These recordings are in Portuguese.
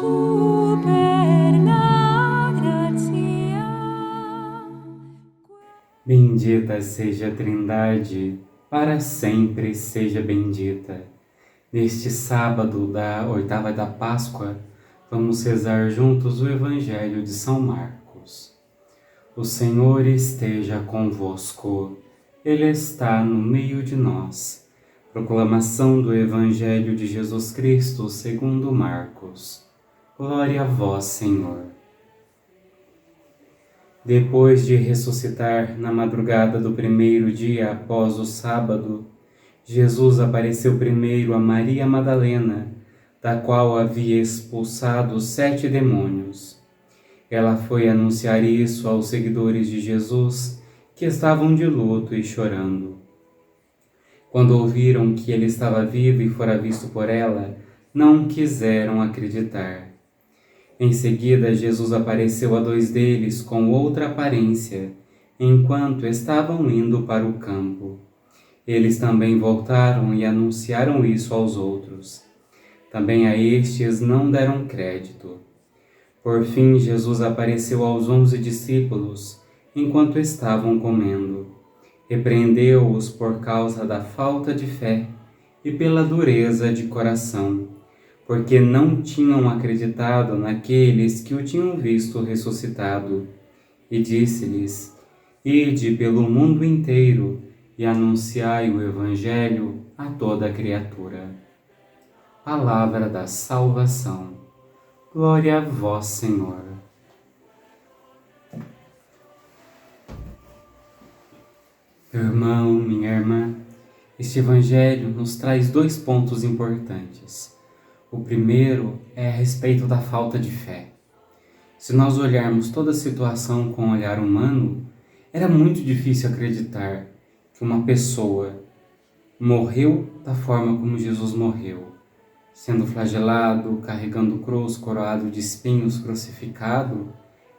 superna gratia. Bendita seja a Trindade, para sempre seja bendita. Neste sábado da oitava da Páscoa, vamos rezar juntos o Evangelho de São Marcos. O Senhor esteja convosco, Ele está no meio de nós. Proclamação do Evangelho de Jesus Cristo segundo Marcos. Glória a vós, Senhor. Depois de ressuscitar na madrugada do primeiro dia após o sábado, Jesus apareceu primeiro a Maria Madalena, da qual havia expulsado 7 demônios. Ela foi anunciar isso aos seguidores de Jesus, que estavam de luto e chorando. Quando ouviram que ele estava vivo e fora visto por ela, não quiseram acreditar. Em seguida, Jesus apareceu a 2 deles com outra aparência, enquanto estavam indo para o campo. Eles também voltaram e anunciaram isso aos outros. Também a estes não deram crédito. Por fim, Jesus apareceu aos 11 discípulos, enquanto estavam comendo. Repreendeu-os por causa da falta de fé e pela dureza de coração, porque não tinham acreditado naqueles que o tinham visto ressuscitado. E disse-lhes: Ide pelo mundo inteiro e anunciai o Evangelho a toda criatura. Palavra da salvação. Glória a vós, Senhor. Meu irmão, minha irmã, este Evangelho nos traz 2 pontos importantes. O primeiro é a respeito da falta de fé. Se nós olharmos toda a situação com um olhar humano, era muito difícil acreditar que uma pessoa morreu da forma como Jesus morreu, sendo flagelado, carregando cruz, coroado de espinhos, crucificado,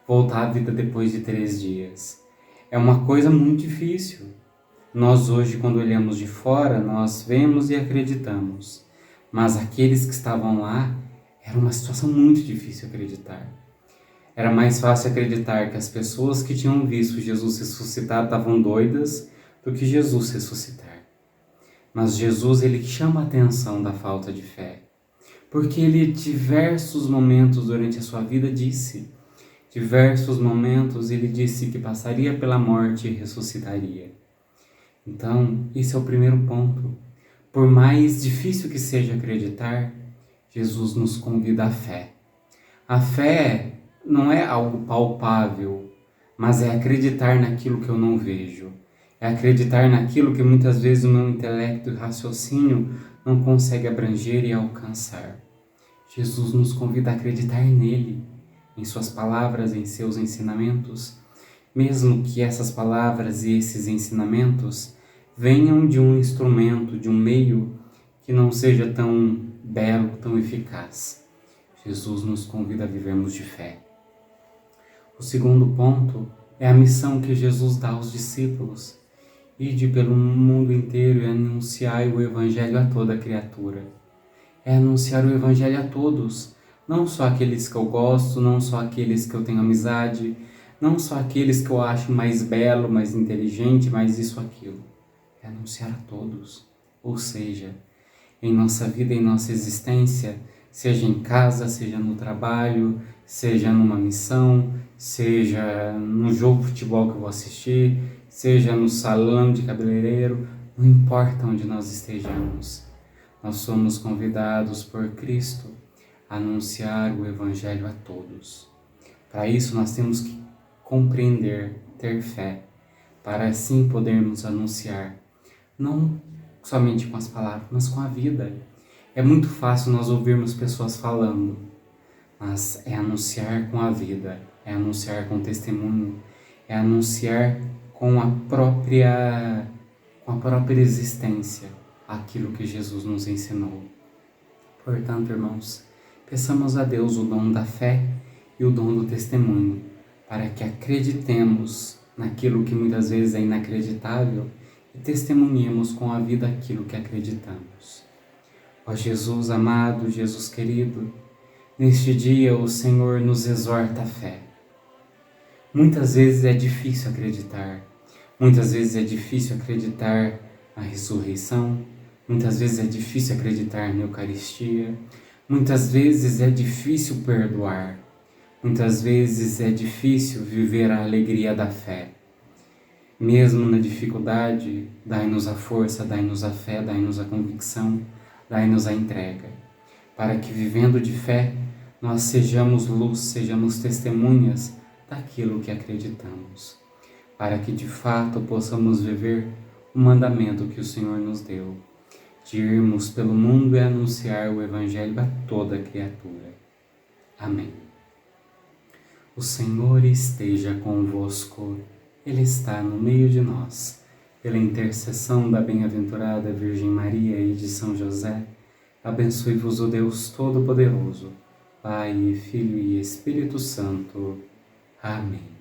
voltar à vida depois de 3 dias. É uma coisa muito difícil. Nós hoje, quando olhamos de fora, nós vemos e acreditamos. Mas aqueles que estavam lá, era uma situação muito difícil acreditar. Era mais fácil acreditar que as pessoas que tinham visto Jesus ressuscitar estavam doidas do que Jesus ressuscitar. Mas Jesus, ele chama a atenção da falta de fé. Porque ele, diversos momentos durante a sua vida, disse que passaria pela morte e ressuscitaria. Então, esse é o primeiro ponto. Por mais difícil que seja acreditar, Jesus nos convida à fé. A fé não é algo palpável, mas é acreditar naquilo que eu não vejo. É acreditar naquilo que muitas vezes o meu intelecto e raciocínio não consegue abranger e alcançar. Jesus nos convida a acreditar nele, em suas palavras, em seus ensinamentos, mesmo que essas palavras e esses ensinamentos venham de um instrumento, de um meio que não seja tão belo, tão eficaz. Jesus nos convida a vivermos de fé. O segundo ponto é a missão que Jesus dá aos discípulos: ide pelo mundo inteiro e anunciai o Evangelho a toda criatura. É anunciar o Evangelho a todos, não só aqueles que eu gosto, não só aqueles que eu tenho amizade, não só aqueles que eu acho mais belo, mais inteligente, mais isso, aquilo. É anunciar a todos, ou seja, em nossa vida, em nossa existência, seja em casa, seja no trabalho, seja numa missão, seja no jogo de futebol que eu vou assistir, seja no salão de cabeleireiro, não importa onde nós estejamos. Nós somos convidados por Cristo a anunciar o Evangelho a todos. Para isso nós temos que compreender, ter fé, para assim podermos anunciar, não somente com as palavras, mas com a vida. É muito fácil nós ouvirmos pessoas falando, mas é anunciar com a vida, é anunciar com testemunho, é anunciar com a própria existência aquilo que Jesus nos ensinou. Portanto, irmãos, peçamos a Deus o dom da fé e o dom do testemunho, para que acreditemos naquilo que muitas vezes é inacreditável e testemunhemos com a vida aquilo que acreditamos. Ó Jesus amado, Jesus querido, Neste dia, o Senhor nos exorta à fé. Muitas vezes é difícil acreditar. Muitas vezes é difícil acreditar na ressurreição. Muitas vezes é difícil acreditar na Eucaristia. Muitas vezes é difícil perdoar. Muitas vezes é difícil viver a alegria da fé. Mesmo na dificuldade, dai-nos a força, dai-nos a fé, dai-nos a convicção, dai-nos a entrega, para que, vivendo de fé, nós sejamos luz, sejamos testemunhas daquilo que acreditamos, para que, de fato, possamos viver o mandamento que o Senhor nos deu, de irmos pelo mundo e anunciar o Evangelho a toda criatura. Amém. O Senhor esteja convosco. Ele está no meio de nós. Pela intercessão da bem-aventurada Virgem Maria e de São José, abençoe-vos o Deus Todo-Poderoso, Pai, Filho e Espírito Santo. Amém.